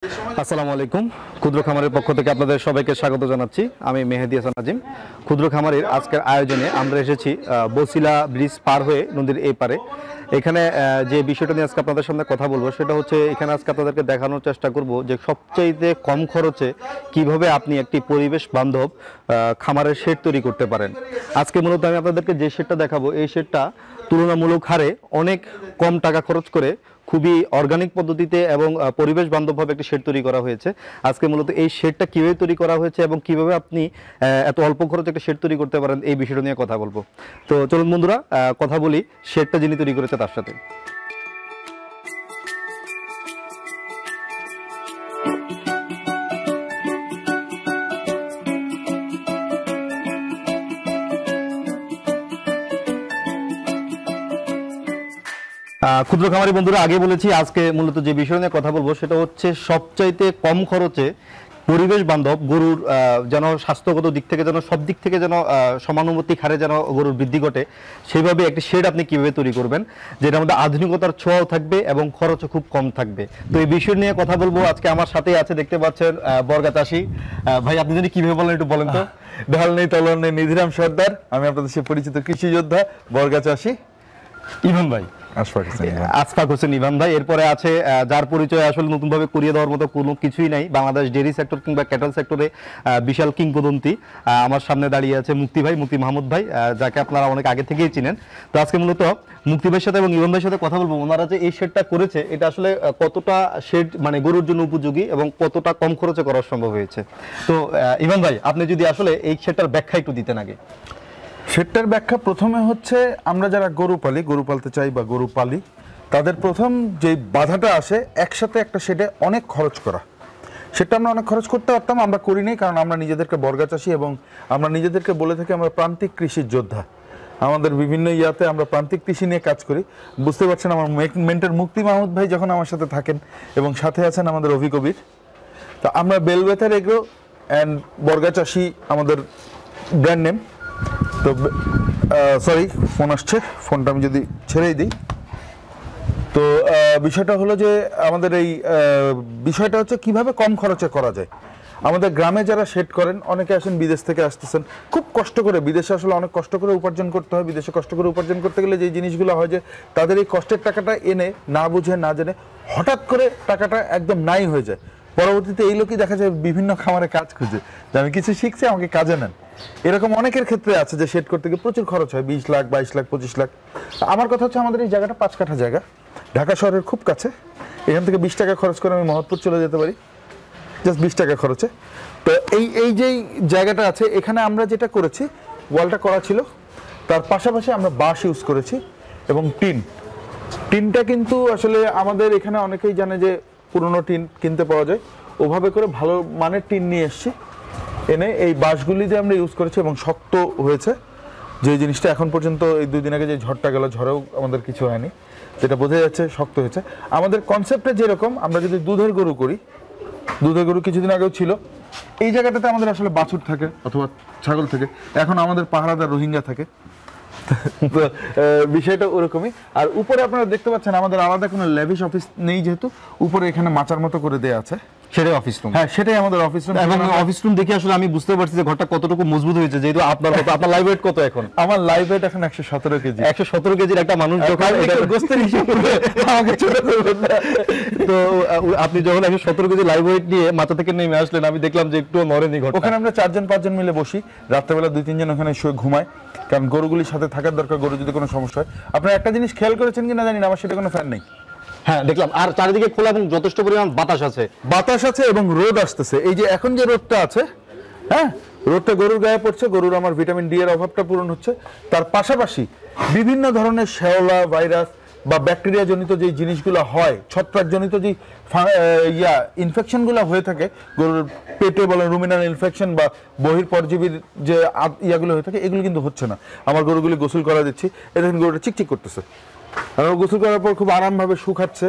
আসসালামু আলাইকুম। ক্ষুদ্র খামারের পক্ষ থেকে আপনাদের সবাইকে স্বাগত জানাচ্ছি। আমি মেহেদি হাসান নাজিম। ক্ষুদ্র খামারের আজকের আয়োজনে আমরা এসেছি বসিলা ব্রিজ পার হয়ে নদীর এই পারে। এখানে যে বিষয়টা নিয়ে আজকে আপনাদের সামনে কথা বলবো সেটা হচ্ছে, এখানে আজকে আপনাদেরকে দেখানোর চেষ্টা করব যে সবচাইতে কম খরচে কিভাবে আপনি একটি পরিবেশ বান্ধব খামারের শেড তৈরি করতে পারেন। আজকে মূলত আমি আপনাদেরকে যে শেডটা দেখাবো, এই শেডটা তুলনামূলক হারে অনেক কম টাকা খরচ করে খুবই অর্গানিক পদ্ধতিতে এবং পরিবেশ বান্ধবভাবে একটি শেড তৈরি করা হয়েছে। আজকে মূলত এই শেডটা কিভাবে তৈরি করা হয়েছে এবং কিভাবে আপনি এত অল্প খরচে একটা শেড তৈরি করতে পারেন, এই বিষয়টা নিয়ে কথা বলবো। তো চলুন বন্ধুরা, কথা বলি শেডটা যিনি তৈরি করেছে তার সাথে। ক্ষুদ্র খামারি বন্ধুরা, আগে বলেছি আজকে মূলত যে বিষয় নিয়ে কথা বলবো সেটা হচ্ছে সবচাইতে কম খরচে পরিবেশ বান্ধব গরুর যেন স্বাস্থ্যগত দিক থেকে যেন সব দিক থেকে যেন সমানুপাতিক হারে যেন গরুর বৃদ্ধি ঘটে, সেইভাবে একটি শেড আপনি কিভাবে তৈরি করবেন যেটার মধ্যে আধুনিকতার ছোঁয়াও থাকবে এবং খরচও খুব কম থাকবে। তো এই বিষয় নিয়ে কথা বলবো আজকে। আমার সাথে আছে, দেখতে পাচ্ছেন, বর্গা চাষী ভাই। আপনি যদি কিভাবে বলেন একটু বলেন তো। ঢাল নেই তলোয়ার নেই, নিধিরাম সর্দার। আমি আপনাদের সে পরিচিত কৃষি যোদ্ধা বর্গা চাষী ইভান ভাই, আশফাক হোসেন ইভান ভাই। এরপরে আছে যার পরিচয় আসলে নতুন ভাবে করিয়ে দেওয়ার মতো কোনো কিছুই নাই, বাংলাদেশ ডেইরি সেক্টর কিংবা ক্যাটল সেক্টরে বিশাল কিংবদন্তি। আমার সামনে দাঁড়িয়ে আছে মুক্তি ভাই, মুক্তি মাহমুদ ভাই, যাকে আপনারা অনেক আগে থেকেই চিনেন। তো আজকে মূলত মুক্তি ভাইয়ের সাথে এবং ইভান ভাইয়ের সাথে কথা বলবো, ওনারা যে এই শেডটা করেছে এটা আসলে কতটা শেড মানে গরুর জন্য উপযোগী এবং কতটা কম খরচে করা সম্ভব হয়েছে। তো ইভান ভাই, আপনি যদি আসলে এই শেডটার ব্যাখ্যা একটু দিতেন আগে। শেডটার ব্যাখ্যা প্রথমে হচ্ছে, আমরা যারা গরু পালতে চাই বা গরু পালি, তাদের প্রথম যে বাধাটা আসে একসাথে একটা শেডে অনেক খরচ করা। সেটা আমরা অনেক খরচ করতে পারতাম, আমরা করিনি, কারণ আমরা নিজেদেরকে বর্গা চাষী এবং আমরা নিজেদেরকে বলে থাকি আমরা প্রান্তিক কৃষির যোদ্ধা। আমাদের বিভিন্ন ইয়াতে আমরা প্রান্তিক কৃষি নিয়ে কাজ করি। বুঝতে পারছেন, আমার মেন্টর মুক্তি মাহমুদ ভাই যখন আমার সাথে থাকেন এবং সাথে আছেন আমাদের অভিকবির। তো আমরা বেলওয়েথার এগ্রো অ্যান্ড বর্গা চাষী আমাদের ব্র্যান্ড নেম। তো সরি, ফোন আসছে, ফোনটা আমি যদি ছেড়েই দিই। তো বিষয়টা হলো যে আমাদের এই বিষয়টা হচ্ছে কিভাবে কম খরচে করা যায়। আমাদের গ্রামে যারা শেড করেন, অনেকে আসেন বিদেশ থেকে আসতেছেন খুব কষ্ট করে। বিদেশে আসলে অনেক কষ্ট করে উপার্জন করতে হয়। বিদেশে কষ্ট করে উপার্জন করতে গেলে যে জিনিসগুলো হয় যে তাদের এই কষ্টের টাকাটা এনে না বুঝে না জেনে হঠাৎ করে টাকাটা একদম নাই হয়ে যায়। পরবর্তীতে এই লোকই দেখা যায় বিভিন্ন খামারে কাজ খুঁজে যে আমি কিছু শিখছি, আমাকে কাজে নেন। এরকম অনেকের ক্ষেত্রে আছে যে শেড করতে গিয়ে প্রচুর খরচ হয়, 20 লাখ 22 লাখ 25 লাখ। আমার কথা হচ্ছে, আমাদের এই জায়গাটা 5 কাঠা জায়গা, ঢাকা শহরের খুব কাছে। এখান থেকে 20 টাকা খরচ করে আমি মহৎপুর চলে যেতে পারি, জাস্ট 20 টাকা খরচে। তো এই যেই জায়গাটা আছে, এখানে আমরা যেটা করেছি, ওয়ালটা করা ছিল, তার পাশাপাশি আমরা বাঁশ ইউজ করেছি এবং টিনটা কিন্তু আসলে আমাদের এখানে অনেকেই জানে যে পুরনো টিন কিনতে পাওয়া যায়, ওভাবে করে ভালো মানের টিন নিয়ে এসছি, এনে এই বাঁশগুলি দিয়ে আমরা ইউজ করেছি এবং শক্ত হয়েছে। যে জিনিসটা এখন পর্যন্ত এই 2 দিন আগে যে ঝড়টা গেল, ঝড়েও আমাদের কিছু হয়নি, যেটা বোঝা যাচ্ছে শক্ত হয়েছে। আমাদের কনসেপ্টে যেরকম, আমরা যদি দুধের গরু করি, দুধের গরু কিছুদিন আগেও ছিল, এই জায়গাটাতে আমাদের আসলে বাছুর থাকে অথবা ছাগল থাকে, এখন আমাদের পাহারাদার রোহিঙ্গা থাকে। তো বিষয়টা ওরকমই। আর উপরে আপনারা দেখতে পাচ্ছেন আমাদের আলাদা কোনো ল্যাভিশ অফিস নেই, যেহেতু উপরে এখানে মাচার মতো করে দেওয়া আছে, সেটাই অফিস রুম। হ্যাঁ, সেটাই আমাদের অফিস রুম। এবং অফিস রুম দেখে আসলে আমি বুঝতে পারছি যে ঘরটা কতটুকু মজবুত হয়েছে। যেহেতু আপনার লাইভ ওয়েট কত এখন? আমার লাইভ ওয়েট এখন 117 কেজি। 117 কেজির একটা মানুষ যখন এটা গোস্তের হিসাব করে আমাকে ছোট করবেন না। তো আপনি যখন 117 কেজি লাইভ ওয়েট নিয়ে মাথা থেকে নেমে আসলেন, আমি দেখলাম যে একটু নড়েনি ঘরটা। ওখানে আমরা 4-5 জন মিলে বসি, রাত্রেবেলা 2-3 জন ওখানে শুয়ে ঘুমায়, কারণ গরুগুলির সাথে থাকার দরকার। গরু যদি কোনো সমস্যা হয়, আপনারা একটা জিনিস খেয়াল করেছেন কি না জানি না, আমার সেটা কোনো ফ্যান নেই। হ্যাঁ, দেখলাম। আর চারিদিকে খোলা এবং যথেষ্ট পরিমাণ বাতাস আছে এবং রোদ আসতেছে। এই যে এখন যে রোদটা আছে, হ্যাঁ, রোদটা গরুর গায়ে পড়ছে, গরুর আমার ভিটামিন ডি এর অভাবটা পূরণ হচ্ছে। তার পাশাপাশি বিভিন্ন ধরনের শ্যাওলা, ভাইরাস বা ব্যাকটেরিয়া জনিত যে জিনিসগুলো হয়, ছত্রাক জনিত যে ইনফেকশনগুলো হয়ে থাকে গরুর পেটে, বলেন রুমিনাল ইনফেকশন বা বহির পরজীবীর যে ইয়াগুলো হয়ে থাকে, এগুলো কিন্তু হচ্ছে না। আমার গরুগুলি গোসল করা দিচ্ছি, দেখেন গরুটা চিকচিক করতেছে। আমার গোসল করার পর খুব আরামভাবে শুকাচ্ছে।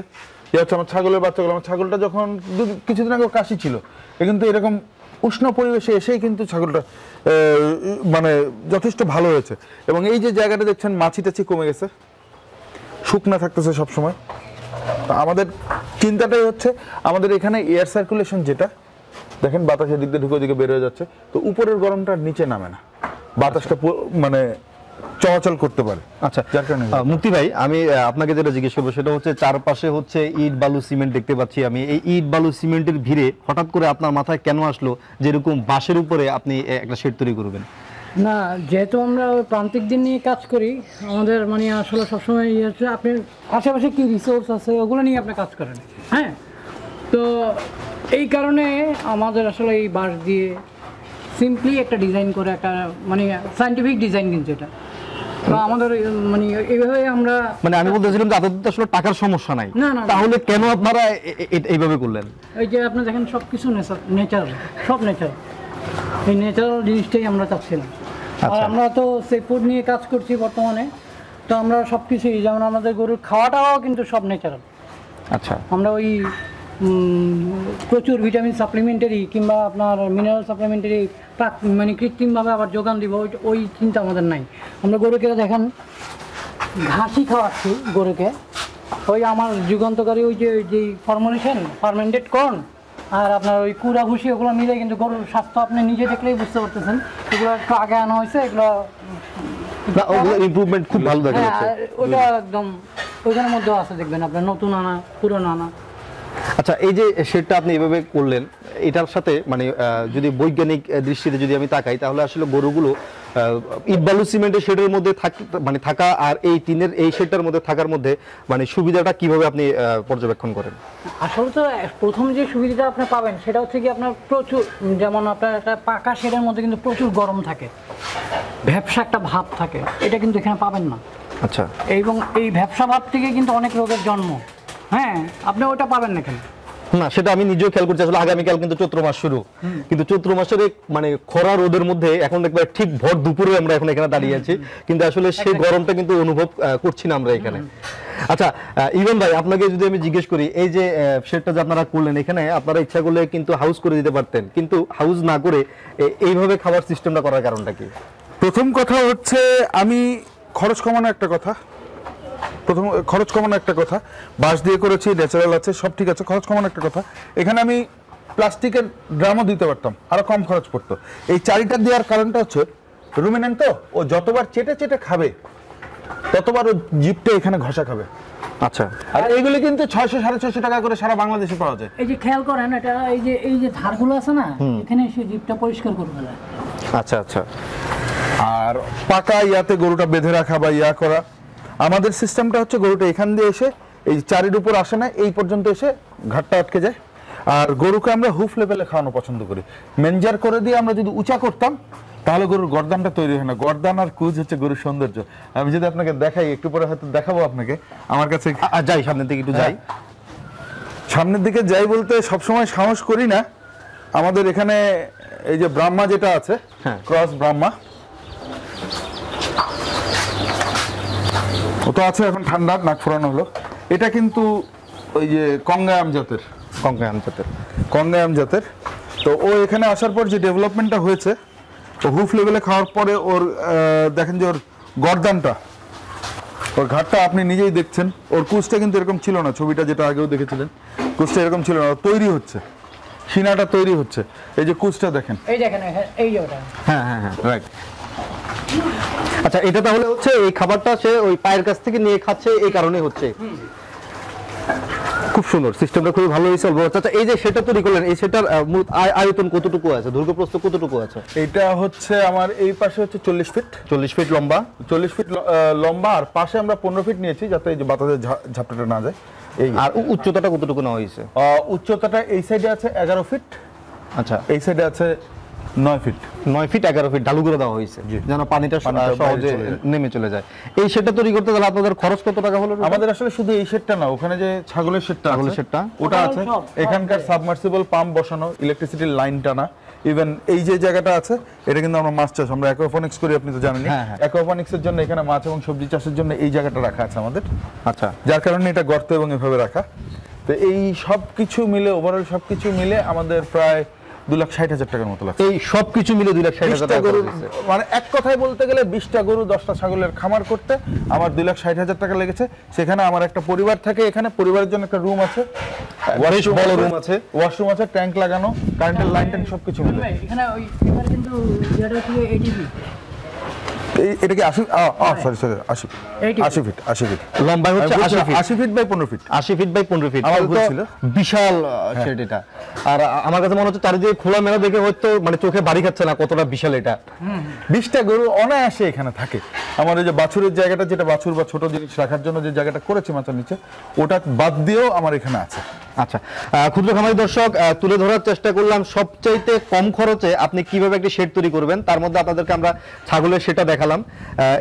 আমার ছাগলের বাচ্চাগুলো, আমার ছাগলটা যখন কিছুদিন আগে কাশি ছিল, কিন্তু এরকম উষ্ণ পরিবেশে এসেই কিন্তু ছাগলটা মানে যথেষ্ট ভালো হয়েছে। এবং এই যে জায়গাটা দেখছেন, মাছি টাছি কমে গেছে, শুকনা থাকতেছে সবসময়। তো আমাদের চিন্তাটাই হচ্ছে আমাদের এখানে এয়ার সার্কুলেশন যেটা দেখেন বাতাসের দিক দিয়ে ঢুকে ওদিকে বের হয়ে যাচ্ছে, তো উপরের গরমটা আর নিচে নামে না, বাতাসটা মানে চলাচল করতে পারে। আচ্ছা, যার কারণে মুক্তি ভাই, আমি আপনাকে যেটা জিজ্ঞেস করবো সেটা হচ্ছে চারপাশে হচ্ছে ইট বালু সিমেন্ট দেখতে পাচ্ছি আমি, এই ইট বালু সিমেন্টের ভিড়ে হঠাৎ করে আপনার মাথায় কেন আসলো যেরকম বাঁশের উপরে আপনি একটা শেড তৈরি করবেন? না, যেহেতু আমরা ওই প্রান্তিক দিন নিয়ে কাজ করি, আমাদের মানে আসলে সবসময় ইয়ে হচ্ছে আপনি আশেপাশে কি রিসোর্স আছে ওগুলো নিয়ে আপনি কাজ করেন। হ্যাঁ, তো এই কারণে আমাদের আসলে এই বাঁশ দিয়ে সিম্পলি একটা ডিজাইন করে একটা মানে সায়েন্টিফিক ডিজাইন কিন্তু এটা, তো আমাদের মানে এইভাবে আমরা মানে আমি বলতেছিলাম যে আপনাদের তো আসলে টাকার সমস্যা নাই, না, না, না। তাহলে কেন আপনারা এইভাবে করলেন? এই যে আপনি দেখেন সব কিছু নেচারাল, সব ন্যাচারাল, এই ন্যাচারাল জিনিসটাই আমরা চাচ্ছিলাম। আর আচ্ছা। আমরা তো সি ফুড নিয়ে কাজ করছি বর্তমানে, তো আমরা সব কিছুই যেমন আমাদের গরুর খাওয়াটাও কিন্তু সব ন্যাচারাল। আচ্ছা, আমরা ওই প্রচুর ভিটামিন সাপ্লিমেন্টারি কিংবা আপনার মিনারেল সাপ্লিমেন্টারি মানে কৃত্রিমভাবে আবার যোগান দিব ওই চিন্তা আমাদের নাই। আমরা গরুকে দেখেন ঘাসই খাওয়াচ্ছি গরুকে, ওই আমার যুগান্তকারী ওই যে ফর্মুলেশন ফার্মেন্টেড কর্ন আর আপনার ওই কুড়া ভুসি ওগুলো মিলে কিন্তু গরুর স্বাস্থ্য আপনি নিজে দেখলেই বুঝতে পারতেছেন, এগুলো একটু আগে আনা হয়েছে, এগুলো না ওগুলো ইমপ্রুভমেন্ট খুব ভালো দেখা যাচ্ছে। হ্যাঁ, ওটা একদম ওইখানের মধ্যেও আছে দেখবেন আপনার, নতুন আনা পুরনো আনা। আচ্ছা, এই যে শেডটা আপনি এভাবে করলেন, এটার সাথে মানে যদি বৈজ্ঞানিক দৃষ্টিতে যদি আমি তাকাই তাহলে আসলে গরুগুলো ইট বালু সিমেন্টের শেডের মধ্যে মানে থাকা আর এই টিনের এই শেডটার মধ্যে থাকার মধ্যে মানে সুবিধাটা কিভাবে আপনি পর্যবেক্ষণ করেন? আসলে তো প্রথম যে সুবিধাটা আপনি পাবেন সেটা হচ্ছে কি আপনার প্রচুর, যেমন আপনার একটা পাকা শেডের মধ্যে কিন্তু প্রচুর গরম থাকে, ভ্যাপসা একটা ভাব থাকে, এটা কিন্তু এখানে পাবেন না। আচ্ছা, এবং এই ভ্যাপসা ভাব থেকে কিন্তু অনেক রোগের জন্ম। হ্যাঁ, আপনি ওটা পাবেন না এখানে। না সেটা আমি নিজেও খেয়াল করছি, আসলে আগামীকাল কিন্তু চৈত্র মাস শুরু, কিন্তু চৈত্র মাসের মানে খরা রোদের মধ্যে এখন দেখবে ঠিক ভর দুপুরে আমরা এখন এখানে দাঁড়িয়ে আছি, কিন্তু আসলে সেই গরমটা কিন্তু অনুভব করছি না আমরা এখানে। আচ্ছা ইভান ভাই, আপনাকে যদি আমি জিজ্ঞেস করি, এই যে শেডটা যে আপনারা করলেন, এখানে আপনারা ইচ্ছা করলে কিন্তু হাউস করে দিতে পারতেন, কিন্তু হাউস না করে এইভাবে খাবার সিস্টেমটা করার কারণটা কি? প্রথম কথা হচ্ছে আমি খরচ কমানো একটা কথা, বাঁশ দিয়ে করেছি, ন্যাচারাল আছে, সব ঠিক আছে, খরচ কমানো একটা কথা। এখানে আমি প্লাস্টিকের ড্রামও দিতে পারতাম, আরো কম খরচ পড়তো। এই চারিটা দেওয়ার কারণটা হচ্ছে রুমিনেন্ট, তো ও যতবার চেটে চেটে খাবে ততবার ও জিপটা এখানে ঘষা খাবে। আচ্ছা, আর এইগুলি কিন্তু 600-650 টাকা করে সারা বাংলাদেশে পাওয়া যায়। এই যে খেয়াল করেন, এটা এই যে ধারগুলো আছে না, এখানে এসে জিপটা পরিষ্কার করে ফেলায়। আচ্ছা, আচ্ছা। আর পাকা ইয়াতে গরুটা বেঁধে রাখা বা ইয়া করা, আমাদের সিস্টেমটা হচ্ছে গরুটা এখান দিয়ে এসে এই চারির উপর আসে না, এই পর্যন্ত এসে ঘাটটা আটকে যায়। আর গরুকে আমরা হুফ লেভেলে খাওয়ানো পছন্দ করি। মেনজার করে দিয়ে আমরা যদি উঁচা করতাম তাহলে গরুর গর্দানটা তৈরি হয় না। গর্দান আর কুজ হচ্ছে গরুর সৌন্দর্য। আমি যদি আপনাকে দেখাই, একটু পরে হয়তো দেখাবো আপনাকে, আমার কাছে যাই সামনের দিকে একটু যাই। সামনের দিকে যাই বলতে সবসময় সাহস করি না। আমাদের এখানে এই যে ব্রাহ্মা যেটা আছে, ক্রস ব্রাহ্মা, ও তো আছে এখন ঠান্ডা, নাক ফোরানো হলো। এটা কিন্তু ওই যে কঙ্গায়াম জাতের। তো ও এখানে আসার পর যে ডেভেলপমেন্টটা হয়েছে, ও হুফ লেভেলে খাওয়ার পরে ওর দেখেন যে ওর গর্দানটা, ওর ঘাটটা আপনি নিজেই দেখছেন। ওর কুচটা কিন্তু এরকম ছিল না, ছবিটা যেটা আগেও দেখেছিলেন, কুচটা এরকম ছিল না, তৈরি হচ্ছে, সিনাটা তৈরি হচ্ছে। এই যে কুচটা দেখেন, এই দেখেন, এই যে ওটা, হ্যাঁ, রাইট। আচ্ছা, এটা তাহলে হচ্ছে এই খাবারটা সে ওই পায়ের কাছ থেকে নিয়ে খাচ্ছে, এই কারণে হচ্ছে। খুব সুন্দর, সিস্টেমটা খুবই ভালো হয়েছে। আচ্ছা, এই যে সেটা তৈরি করলেন, এই সেটার আয়তন কতটুকু আছে, দৈর্ঘ্য প্রস্থ কতটুকু আছে? এটা হচ্ছে আমার এই পাশে হচ্ছে 40 ফিট, 40 ফিট লম্বা, 40 ফিট লম্বা, আর পাশে আমরা 15 ফিট নিয়েছি যাতে এই যে বাতাসের ঝাপটাটা না যায়। এই আর উচ্চতাটা কতটুকু নেওয়া হয়েছে? উচ্চতাটা এই সাইডে আছে 11 ফিট, আচ্ছা, এই সাইডে আছে 9 ফিট। 9 ফিট 11 ফিট ঢালু করে দেওয়া হয়েছে যেন পানিটা সহজে নেমে চলে যায়। এই শেডটা তৈরি করতে গেলে আপনাদের খরচ কত টাকা হলো? আমাদের আসলে শুধু এই শেডটা না, ওখানে যে ছাগলের শেডটা ওটা আছে, এখানকার সাবমার্সিবল পাম্প বসানো, ইলেকট্রিসিটির লাইন টানা, ইভেন এই যে জায়গাটা আছে এটা কিন্তু আমরা মাছ চাষ, আমরা অ্যাকোয়াপনিক্স করি, আপনি তো জানেনই। অ্যাকোয়াপনিক্সের জন্য এখানে মাছ এবং সবজি চাষের জন্য এই জায়গাটা রাখা আছে আমাদের। আচ্ছা, যার কারণে এটা গর্ত এবং এভাবে রাখা। তো এই সব কিছু মিলে, ওভারঅল সব কিছু মিলে আমাদের প্রায় 2,60,000 টাকার মতো লাগছে। এই সব কিছু মিলে 2,60,000 20টা টাকা গরু, খরচ হয়েছে। মানে এক কথায় বলতে গেলে 20টা গরু 10টা ছাগলের খামার করতে আমার 2,60,000 টাকা লেগেছে। সেখানে আমার একটা পরিবার থাকে, এখানে পরিবারের জন্য একটা রুম আছে, বেশ বড় room আছে। ওয়াশরুম আছে, ট্যাঙ্ক লাগানো, কারেন্টের লাইন ট্যাঙ্ক সবকিছু মিলে। ভাই, এখানে ওই এখানে কিন্তু যেটা হচ্ছে এটিপি এটা কি 80 সরি 80 ফিট 80 ফিট লম্বাই হচ্ছে 80 feet, 80 feet by 15 feet. 80 feet by 15 feet. আমার তাহলে ভুল তো ছিল। বিশাল শেড এটা। আর আমার কাছে মনে হচ্ছে চারিদিকে খোলা মেলা দেখে হয়তো মানে চোখে বাড়ি খাচ্ছে না কতটা বিশাল এটা। 20টা গরু অনায়াসে এখানে থাকে। আমার এই যে বাছুরের জায়গাটা, যেটা বাছুর বা ছোট জিনিস রাখার জন্য যে জায়গাটা করেছি মাচার নিচে, ওটা বাদ দিয়েও আমার এখানে আছে। আচ্ছা, ক্ষুদ্র খামারি দর্শক, তুলে ধরার চেষ্টা করলাম সবচাইতে কম খরচে আপনি কিভাবে একটি শেড তৈরি করবেন। তার মধ্যে আপনাদেরকে আমরা ছাগলের শেডটা দেখালাম,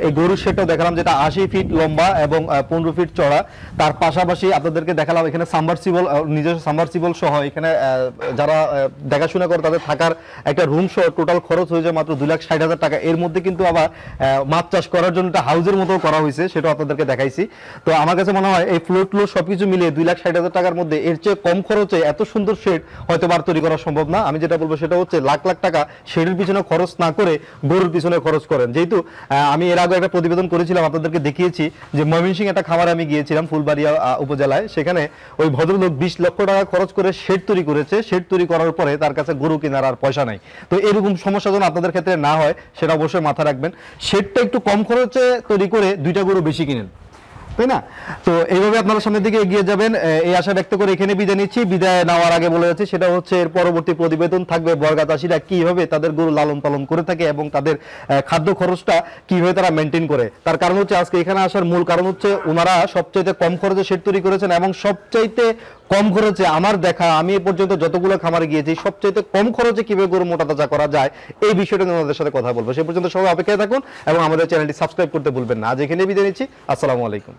এই গরুর শেডটাও দেখালাম যেটা 80 ফিট লম্বা এবং 15 ফিট চড়া। তার পাশাপাশি আপনাদেরকে দেখালাম এখানে সাবমার্সিবল, নিজস্ব সাবমার্সিবল সহ এখানে যারা দেখাশোনা করে তাদের থাকার একটা রুম সহ টোটাল খরচ হয়ে যায় মাত্র 2,60,000 টাকা। এর মধ্যে কিন্তু আবার মাছ চাষ করার জন্য একটা হাউসের মতো করা হয়েছে, সেটাও আপনাদেরকে দেখাইছি। তো আমার কাছে মনে হয় এই ফ্লোর সবকিছু মিলিয়ে 2,60,000 টাকার মধ্যে এর চেয়ে কম খরচে এত সুন্দর শেড হয়তো বার তৈরি করা সম্ভব না। আমি যেটা বলবো সেটা হচ্ছে লাখ লাখ টাকা শেডের পিছনে খরচ না করে গরুর পিছনে খরচ করেন। যেহেতু আমি এর আগে একটা প্রতিবেদন করেছিলাম, আপনাদেরকে দেখিয়েছি যে ময়মনসিংহ একটা খামারে আমি গিয়েছিলাম ফুলবাড়িয়া উপজেলায়। সেখানে ওই ভদ্রলোক 20 লক্ষ টাকা খরচ করে শেড তৈরি করেছে। শেড তৈরি করার পরে তার কাছে গরু কেনার আর পয়সা নাই। তো এরকম সমস্যা যেন আপনাদের ক্ষেত্রে না হয় সেটা অবশ্যই মাথায় রাখবেন। শেডটা একটু কম খরচে তৈরি করে 2টা গরু বেশি কিনেন, তাই না? তো এইভাবে আপনারা সামনের দিকে এগিয়ে যাবেন, এই আশা ব্যক্ত করে এখানে বিদায় নিচ্ছি। বিদায় নেওয়ার আগে বলে যাচ্ছি সেটা হচ্ছে এর পরবর্তী প্রতিবেদন থাকবে বর্গা চাষিরা কিভাবে তাদের গরু লালন পালন করে থাকে এবং তাদের খাদ্য খরচটা কিভাবে তারা মেনটেন করে। তার কারণ হচ্ছে আজকে এখানে আসার মূল কারণ হচ্ছে ওনারা সবচাইতে কম খরচে শেড তৈরি করেছেন এবং সবচাইতে কম খরচে আমার দেখা, আমি এ পর্যন্ত যতগুলো খামারে গিয়েছি সবচাইতে কম খরচে কিভাবে গরু মোটা তাজা করা যায় এই বিষয়টা নিয়ে ওনাদের সাথে কথা বলবো। সে পর্যন্ত সবাই অপেক্ষায় থাকুন এবং আমাদের চ্যানেলটি সাবস্ক্রাইব করতে ভুলবেন না। আজ এখানে বিদায় নিচ্ছি। আসসালামু আলাইকুম।